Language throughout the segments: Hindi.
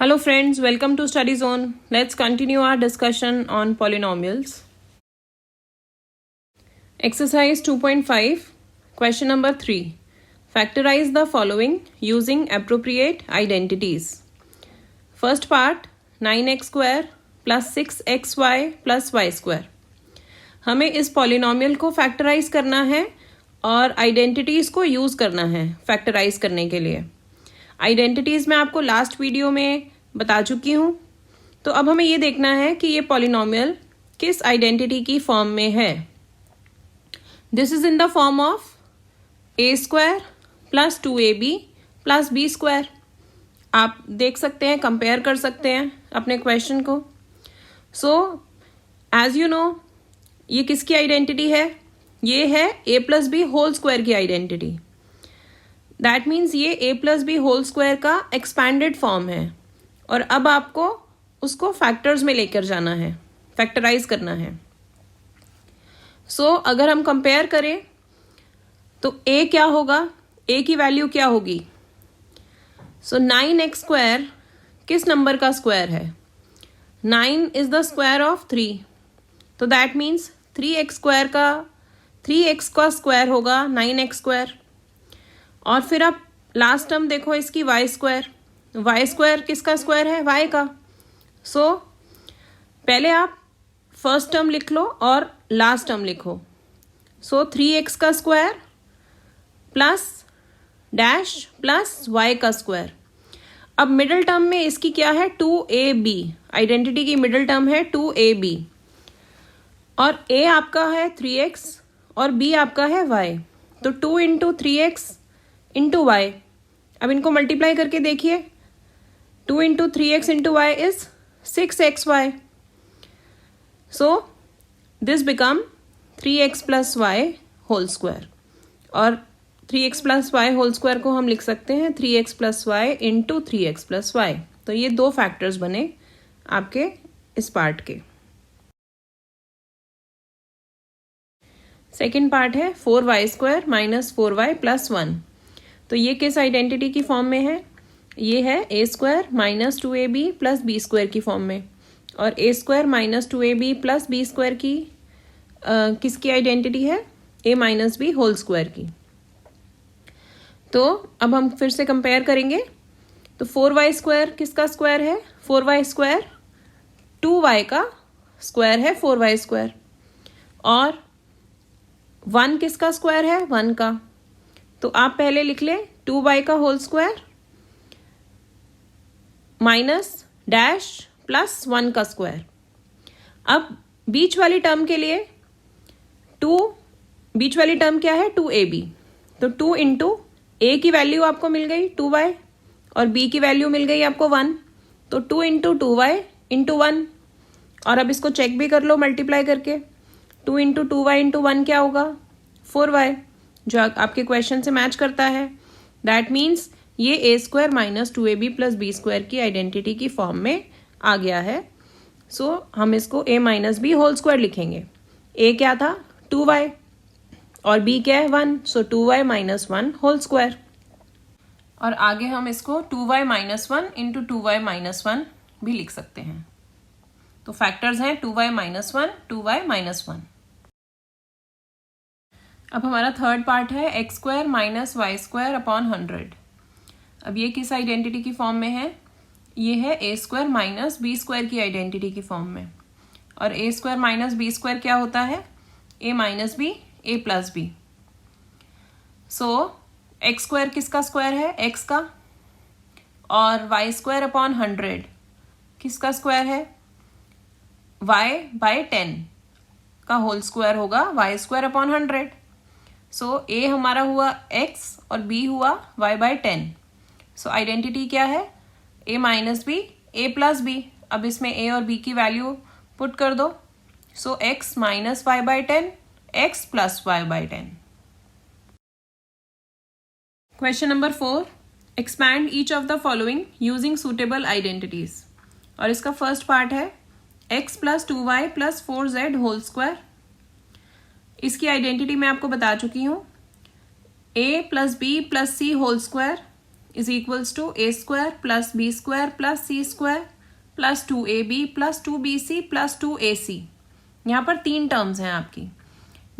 Hello friends, welcome to Study Zone. Let's continue our discussion on polynomials. Exercise 2.5, question number 3. Factorize the following using appropriate identities. First part, 9x square plus 6xy plus y square. हमें इस पॉलिनॉमियल को फैक्टराइज करना है और आइडेंटिटीज को यूज करना है फैक्टराइज करने के लिए. आइडेंटिटीज मैं आपको लास्ट वीडियो में बता चुकी हूँ. तो अब हमें ये देखना है कि ये पॉलिनॉमियल किस आइडेंटिटी की फॉर्म में है. This is in the form of a square plus 2ab plus B square. आप देख सकते हैं, कंपेयर कर सकते हैं अपने क्वेश्चन को. सो एज यू नो, ये किसकी आइडेंटिटी है? ये है ए प्लस बी होल स्क्वायर की आइडेंटिटी. दैट मीन्स ये ए प्लस बी होल स्क्वायर का एक्सपैंडेड फॉर्म है और अब आपको उसको फैक्टर्स में लेकर जाना है, फैक्टराइज करना है. सो अगर हम कंपेयर करें तो ए क्या होगा, ए की वैल्यू क्या होगी? सो 9x स्क्वायर किस नंबर का स्क्वायर है? 9 इज द स्क्वायर ऑफ 3. तो दैट मीन्स 3x का स्क्वायर होगा 9x स्क्वायर. और फिर आप लास्ट टर्म देखो इसकी y स्क्वायर. y स्क्वायर किसका स्क्वायर है? y का. सो पहले आप फर्स्ट टर्म लिख लो और लास्ट टर्म लिखो. सो 3x का square plus dash plus y का स्क्वायर. अब मिडिल टर्म में इसकी क्या है? 2ab. आइडेंटिटी की मिडिल टर्म है 2ab और a आपका है 3x और b आपका है y. तो 2 इंटू 3x इंटू y. अब इनको मल्टीप्लाई करके देखिए. 2 into 3x into y is 6xy. So this become 3x plus y whole square. और 3x plus y whole square को हम लिख सकते हैं 3x plus y into 3x plus y. तो ये दो फैक्टर्स बने आपके इस पार्ट के. सेकेंड पार्ट है 4y square minus 4y plus 1. तो ये किस आइडेंटिटी की फॉर्म में है? ये है A square minus 2ab plus B square की फॉर्म में. और A square minus 2ab plus B square की किसकी आइडेंटिटी है? A minus B whole square की. तो अब हम फिर से कंपेयर करेंगे. तो 4y स्क्वायर किसका स्क्वायर है? 4y स्क्वायर 2y का स्क्वायर है 4y स्क्वायर. और 1 किसका स्क्वायर है? 1 का. तो आप पहले लिख लें 2y का whole square minus dash plus 1 का स्क्वायर. अब बीच वाली टर्म के लिए बीच वाली टर्म क्या है? 2ab. तो 2 इंटू ए की वैल्यू आपको मिल गई 2y और बी की वैल्यू मिल गई आपको 1. तो 2 इंटू 2y इंटू 1. और अब इसको चेक भी कर लो मल्टीप्लाई करके. 2 इंटू 2y इंटू 1 क्या होगा? 4y, जो आपके क्वेश्चन से मैच करता है. दैट मीन्स ये A square minus 2ab plus B square की आइडेंटिटी की फॉर्म में आ गया है. सो हम इसको a minus B whole square लिखेंगे. a क्या था? 2y और b क्या है? 1. सो 2y माइनस 1 होल स्क्वायर. और आगे हम इसको 2y minus 1 into 2y minus 1 भी लिख सकते हैं. तो फैक्टर्स हैं 2y माइनस 1, 2y माइनस 1. अब हमारा थर्ड पार्ट है x square minus y square upon 100. अब ये किस आइडेंटिटी की फॉर्म में है? ये है A square minus B square की आइडेंटिटी की फॉर्म में. और A square minus B square क्या होता है? A minus B, A plus B. So x square किसका स्क्वायर है? एक्स का. और वाई स्क्वायर अपॉन 100 किसका स्क्वायर है? वाई बाय 10 का होल स्क्वायर होगा वाई स्क्वायर अपॉन 100. सो ए हमारा हुआ x और b हुआ y बाय 10. सो आइडेंटिटी क्या है? a minus B, A plus B. अब इसमें a और b की वैल्यू पुट कर दो. So x minus y by 10, x plus y by 10. Question number 4. Expand each of the following using suitable identities. और इसका फर्स्ट पार्ट है x plus 2y plus 4z whole square. इसकी आइडेंटिटी मैं आपको बता चुकी हूँ. a plus B plus C whole square is equals to A square plus B square plus C square plus 2ab plus 2bc plus 2ac। यहाँ पर 3 टर्म्स हैं आपकी,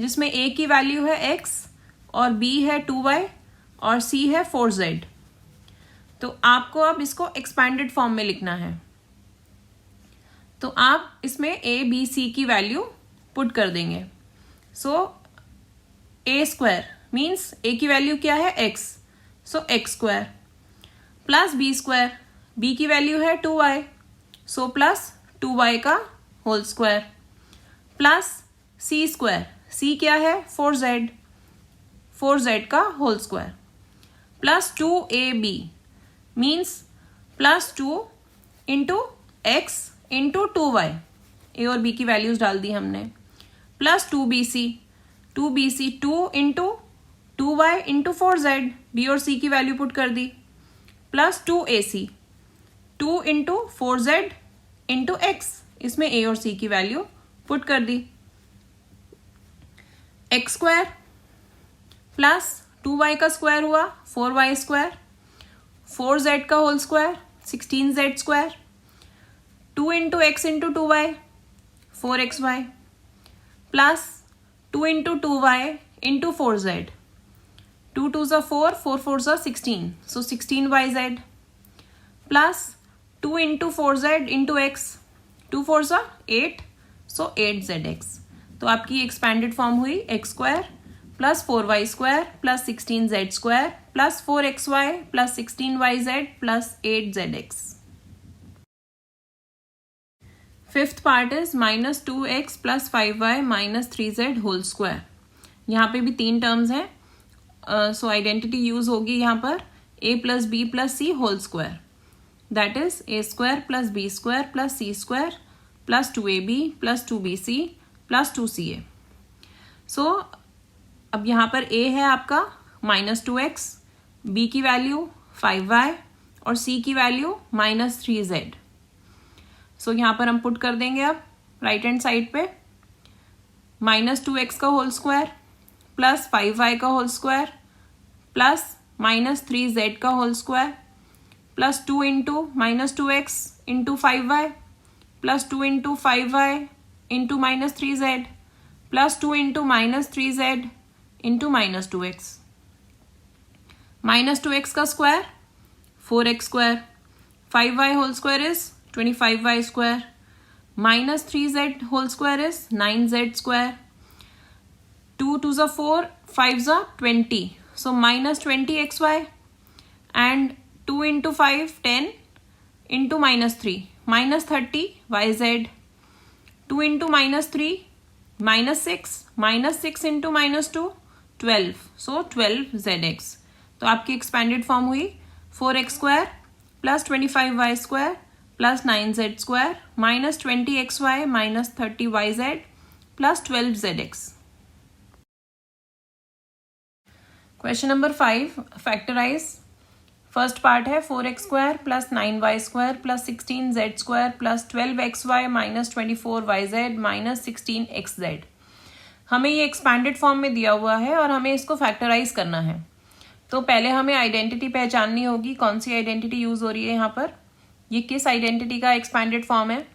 जिसमें a की वैल्यू है x और b है 2y और c है 4z। तो आपको अब इसको एक्सपैंडेड फॉर्म में लिखना है। तो आप इसमें a b c की वैल्यू पुट कर देंगे। So a square means a की वैल्यू क्या है x, so x square plus b square, b की वैल्यू है 2y, सो प्लस 2y का whole square plus c square, c क्या है 4z, 4z का whole square plus 2ab means plus 2 into x into 2y, A और बी की वैल्यूज डाल दी हमने, plus 2bc 2 into 2y into 4z, B और सी की वैल्यू पुट कर दी, plus 2ac 2 into 4z into X, इसमें ए और सी की वैल्यू पुट कर दी, एक्स स्क्वायर प्लस 2y का स्क्वायर हुआ 4y स्क्वायर, 4z का whole square 16z square, 2 into x into 2y 4xy plus 2 into 2y into 4z, 2 2 ज़ा 4, 4 4 ज़ा 16, so 16yz plus 2 into 4z into x, 2 4 ज़ा 8, सो 8zx। तो आपकी एक्सपैंडेड फॉर्म हुई x square plus 4y square plus 16z square plus 4xy plus 16yz plus 8zx। Fifth part is minus 2x plus 5y minus 3z whole square. यहाँ पे भी 3 टर्म्स हैं, सो आइडेंटिटी यूज होगी यहाँ पर a plus B plus C whole square, that is A square plus B square plus C square plus 2ab plus 2bc plus 2ca। So अब यहाँ पर a है आपका माइनस 2x, b की वैल्यू 5y और c की वैल्यू माइनस 3z। सो यहाँ पर हम पुट कर देंगे अब राइट हैंड साइड पे माइनस 2x का होल स्क्वायर प्लस 5y का whole square plus minus 3z का whole square plus 2 into minus 2x into 5y plus 2 into 5y into minus 3z plus 2 into minus 3z into minus 2x, minus 2x का square 4x square, 5y whole square is 25y square, minus 3z whole square is 9z square, 2 2 ज़ा 4, 5 ज़ा 20, so minus 20xy and 2 into 5 10 into minus 3 minus 30yz, 2 into minus 3 minus 6 into minus 2 12, so 12zx। तो आपकी एक्सपैंडेड फॉर्म हुई 4x square plus 25y square plus 9z square minus 20xy minus 30yz plus 12zx। Question number 5, factorise. First part है 4x square plus 9y square plus 16z square plus 12xy minus 24yz minus 16xz। हमें ये एक्सपैंडेड फॉर्म में दिया हुआ है और हमें इसको फैक्टराइज करना है। तो पहले हमें आइडेंटिटी पहचाननी होगी, कौन सी आइडेंटिटी यूज हो रही है यहाँ पर, ये किस आइडेंटिटी का एक्सपैंडेड फॉर्म है।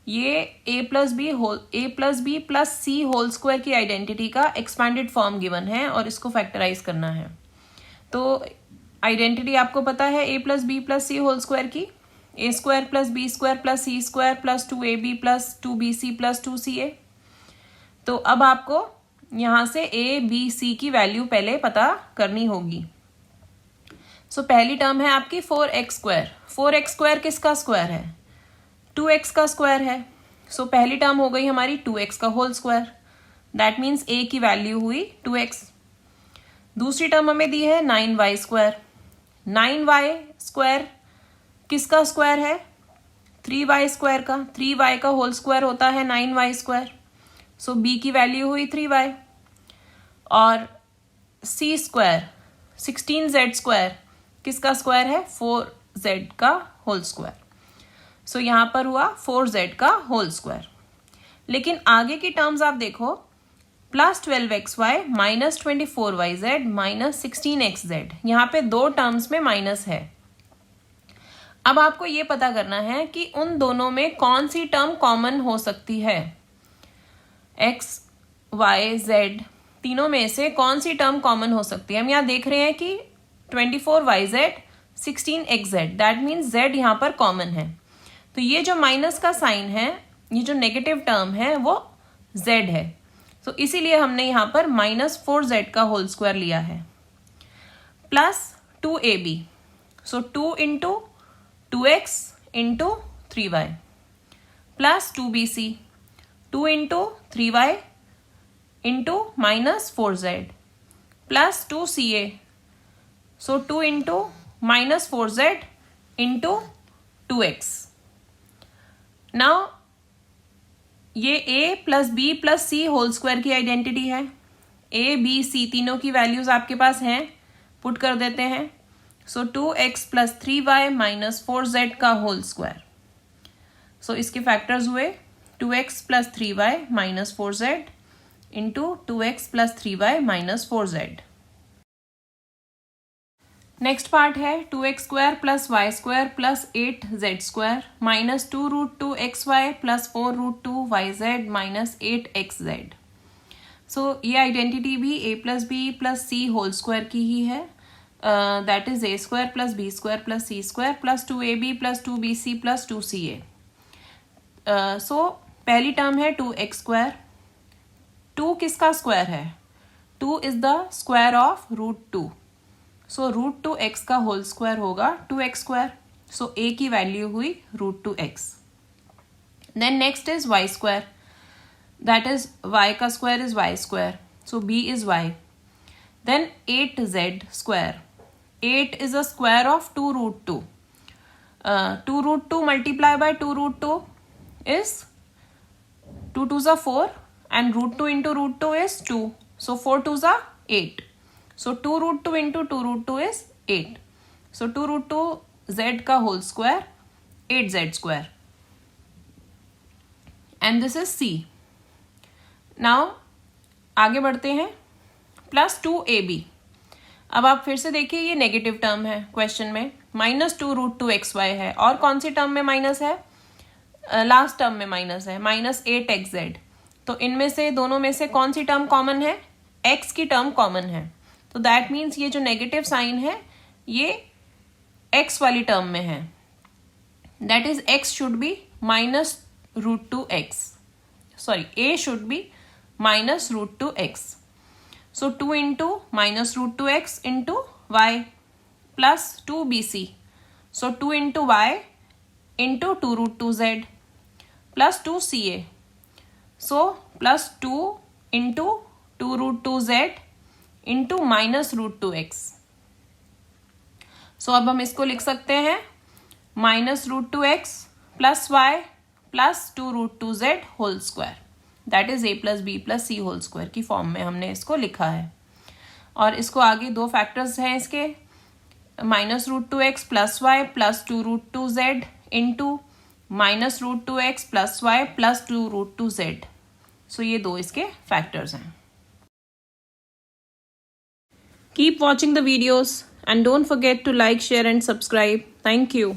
ये a plus B plus C whole square की आइडेंटिटी का एक्सपैंडेड फॉर्म गिवन है और इसको फैक्टराइज करना है। तो आइडेंटिटी आपको पता है a plus B plus C whole square की, A square plus B square plus C square plus 2ab plus 2bc plus 2ca। तो अब आपको यहाँ से a b c की वैल्यू पहले पता करनी होगी। सो पहली टर्म है आपकी 4x स्क्वायर। 4x स्क्वायर किसका स्क्वायर है, 2x का स्क्वायर है। सो पहली टर्म हो गई हमारी 2x का whole square, that means a की वैल्यू हुई 2x। दूसरी टर्म हमें दी है 9y स्क्वायर। 9y स्क्वायर किसका स्क्वायर है, 3y स्क्वायर का। 3y का होल स्क्वायर होता है 9y स्क्वायर, सो b की वैल्यू हुई 3y। और c स्क्वायर 16z स्क्वायर किसका स्क्वायर है, 4z का होल स्क्वायर। सो यहाँ पर हुआ 4z का होल स्क्वायर। लेकिन आगे की टर्म्स आप देखो, plus 12xy minus 24yz minus 16xz। यहाँ पे दो टर्म्स में माइनस है। अब आपको ये पता करना है कि उन दोनों में कौन सी टर्म कॉमन हो सकती है। x, y, z तीनों में से कौन सी टर्म कॉमन हो सकती है। हम यहाँ देख रहे हैं कि 24yz 16xz, that means z यहाँ पर कॉमन है। तो ये जो माइनस का साइन है, ये जो नेगेटिव टर्म है वो z है। तो इसीलिए हमने यहाँ पर माइनस 4z का होल स्क्वायर लिया है। Plus 2ab, so 2 into 2x into 3y plus 2bc, 2 into 3y into minus 4z plus 2ca, so 2 into minus 4z into 2x। Now ये a plus b plus c whole square की आइडेंटिटी है। a, b, c तीनों की वैल्यूज आपके पास हैं, पुट कर देते हैं। सो 2x plus 3y minus 4z का होल स्क्वायर। सो इसके फैक्टर्स हुए 2x plus 3y minus 4z into 2x plus 3y minus 4z। Next part है 2x square plus Y square plus 8z square minus 2 root 2 xy plus 4 root 2 yz minus 8xz। So ये आइडेंटिटी भी a plus B plus C whole square की ही है, that is a square plus B square plus C square plus 2ab plus 2bc plus 2ca। So पहली टर्म है 2x स्क्वायर। 2 किसका स्क्वायर है? 2 is the square of root 2। So root 2x का होल स्क्वायर होगा 2x स्क्वायर। सो a की वैल्यू हुई root 2x। Then next is y square, that is y का square is y square, so b is y। Then 8z square, 8 is a square of 2 root 2. 2 root 2 multiply by 2 root 2 is 2 2s are 4 and root 2 into root 2 is 2. So 4 2s are 8. So 2 root 2 into 2 root 2 is 8. So 2 root 2 z का whole square 8z square. And this is C. Now आगे बढ़ते हैं प्लस 2ab। अब आप फिर से देखिए ये नेगेटिव टर्म है क्वेश्चन में, माइनस 2 रूट 2 xy है और कौन सी टर्म में माइनस है? लास्ट टर्म में माइनस है, माइनस 8xz। तो इनमें से दोनों में से कौन सी टर्म कॉमन है? x की टर्म कॉमन है। तो दैट मीन्स ये जो नेगेटिव साइन है ये x वाली टर्म में है, that is x should be minus root 2x, sorry a should be minus root 2x। So 2 into minus root 2x into y plus 2bc. So 2 into y into 2 root 2z plus 2ca. So plus 2 into 2 root 2z into minus root 2x. So अब हम इसको लिख सकते हैं minus root 2x plus y plus 2 root 2z whole square. That is a plus B plus C whole square की फॉर्म में हमने इसको लिखा है। और इसको आगे दो फैक्टर्स हैं इसके, minus root 2x plus Y plus 2 root 2z into minus root 2x plus Y plus 2 root 2z। So ये दो इसके फैक्टर्स हैं। Keep watching the videos and don't forget to like, share and subscribe. Thank you.